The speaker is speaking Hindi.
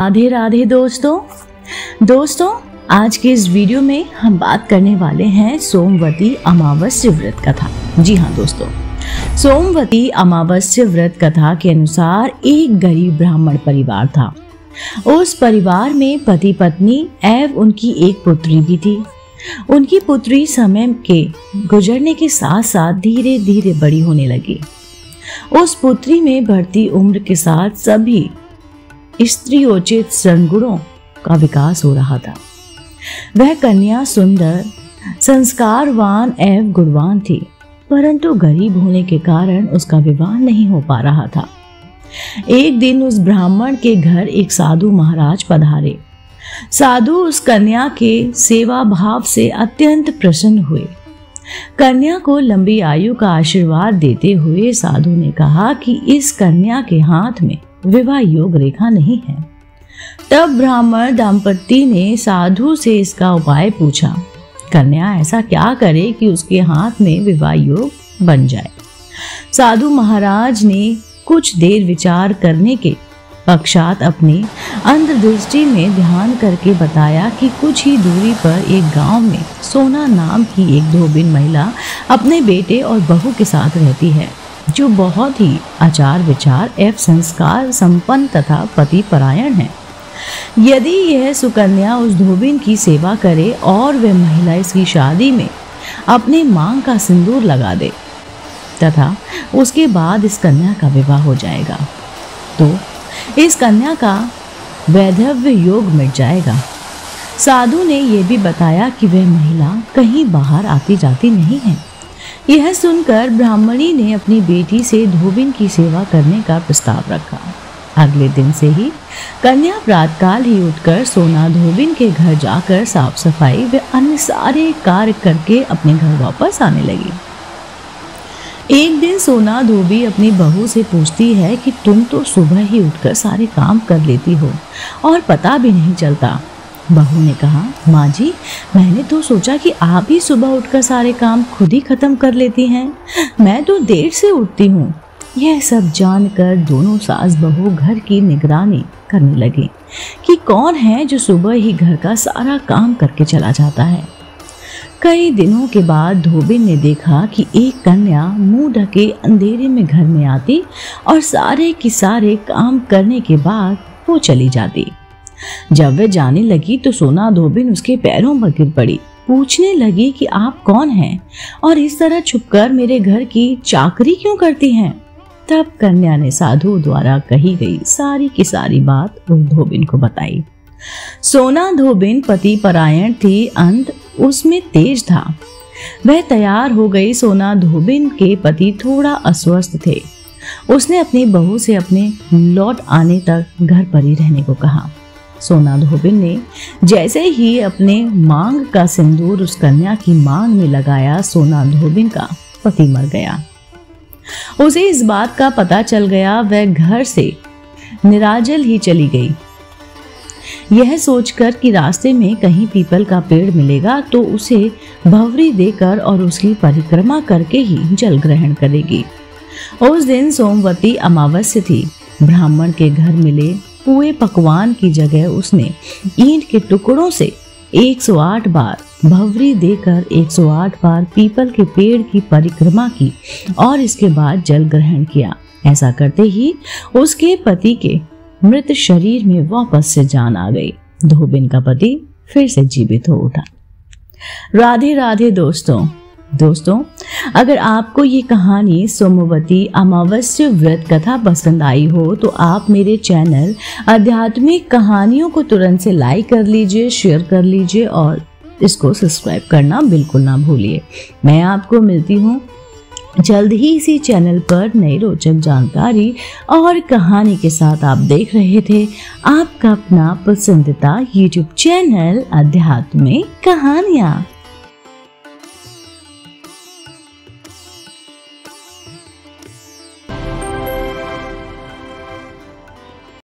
राधे राधे दोस्तों आज के इस वीडियो में हम बात करने वाले हैं सोमवती अमावस्या व्रत कथा। जी हाँ दोस्तों, सोमवती अमावस्या व्रत कथा के अनुसार एक गरीब ब्राह्मण परिवार था। उस परिवार में पति पत्नी एवं उनकी एक पुत्री भी थी। उनकी पुत्री समय के गुजरने के साथ साथ धीरे धीरे बड़ी होने लगी। उस पुत्री में बढ़ती उम्र के साथ सभी स्त्रीयोचित सद्गुणों का विकास हो रहा था। वह कन्या सुंदर, संस्कारवान एवं गुणवान थी, परंतु गरीब होने के कारण उसका विवाह नहीं हो पा रहा था। एक दिन उस ब्राह्मण के घर एक साधु महाराज पधारे। साधु उस कन्या के सेवा भाव से अत्यंत प्रसन्न हुए। कन्या को लंबी आयु का आशीर्वाद देते हुए साधु ने कहा कि इस कन्या के हाथ में विवाह योग रेखा नहीं है। तब ब्राह्मण दंपति ने साधु से इसका उपाय पूछा। कन्या ऐसा क्या करे कि उसके हाथ में विवाह योग बन जाए। साधु महाराज ने कुछ देर विचार करने के पश्चात अपनी अंतर्दृष्टि में ध्यान करके बताया कि कुछ ही दूरी पर एक गांव में सोना नाम की एक धोबिन महिला अपने बेटे और बहू के साथ रहती है, जो बहुत ही आचार विचार एवं संस्कार संपन्न तथा पति परायण है। यदि यह सुकन्या उस धोबिन की सेवा करे और वह महिला इसकी शादी में अपने मांग का सिंदूर लगा दे तथा उसके बाद इस कन्या का विवाह हो जाएगा तो इस कन्या का वैधव्य योग मिट जाएगा। साधु ने यह भी बताया कि वह महिला कहीं बाहर आती जाती नहीं है। यह सुनकर ब्राह्मणी ने अपनी बेटी से धोबिन की सेवा करने का प्रस्ताव रखा। अगले दिन से ही कन्या प्रातःकाल ही उठकर सोना धोबिन के घर जाकर साफ सफाई व अन्य सारे कार्य करके अपने घर वापस आने लगी। एक दिन सोना धोबी अपनी बहू से पूछती है कि तुम तो सुबह ही उठकर सारे काम कर लेती हो और पता भी नहीं चलता। बहू ने कहा, माँ जी, मैंने तो सोचा कि आप ही सुबह उठकर सारे काम खुद ही खत्म कर लेती हैं। मैं तो देर से उठती हूँ। यह सब जानकर दोनों सास बहू घर की निगरानी करने लगे कि कौन है जो सुबह ही घर का सारा काम करके चला जाता है। कई दिनों के बाद धोबिन ने देखा कि एक कन्या मुंह ढके अंधेरे में घर में आती और सारे के सारे काम करने के बाद वो चली जाती। जब वह जाने लगी तो सोना धोबिन उसके पैरों पर गिर पड़ी। पूछने लगी कि आप कौन हैं और इस तरह छुपकर मेरे घर की चाकरी क्यों करती हैं। तब कन्या ने साधु द्वारा कही गई सारी की सारी बात उस धोबिन को बताई। सोना धोबिन पति परायण थी, अंत उसमें तेज था। वह तैयार हो गई। सोना धोबिन के पति थोड़ा अस्वस्थ थे। उसने अपनी बहू से अपने लौट आने तक घर पर ही रहने को कहा। सोना धोबिन ने जैसे ही अपने मांग का सिंदूर उस कन्या की मांग में लगाया, सोना धोबिन का पति मर गया। उसे इस बात का पता चल गया। वह घर से निराजल ही चली गई, यह सोचकर कि रास्ते में कहीं पीपल का पेड़ मिलेगा तो उसे भंवरी देकर और उसकी परिक्रमा करके ही जल ग्रहण करेगी। उस दिन सोमवती अमावस्या थी। ब्राह्मण के घर मिले पुए पकवान की जगह उसने ईंट के टुकड़ों से 108 बार भंवरी देकर 108 बार पीपल के पेड़ की परिक्रमा की और इसके बाद जल ग्रहण किया। ऐसा करते ही उसके पति के मृत शरीर में वापस से जान आ गई। धोबिन का पति फिर से जीवित हो उठा। राधे राधे दोस्तों, अगर आपको ये कहानी सोमवती अमावस्या व्रत कथा पसंद आई हो तो आप मेरे चैनल आध्यात्मिक कहानियों को तुरंत से लाइक कर लीजिए, शेयर कर लीजिए और इसको सब्सक्राइब करना बिल्कुल ना भूलिए। मैं आपको मिलती हूँ जल्द ही इसी चैनल पर नई रोचक जानकारी और कहानी के साथ। आप देख रहे थे आपका अपना पसंदीदा YouTube चैनल आध्यात्मिक कहानियाँ।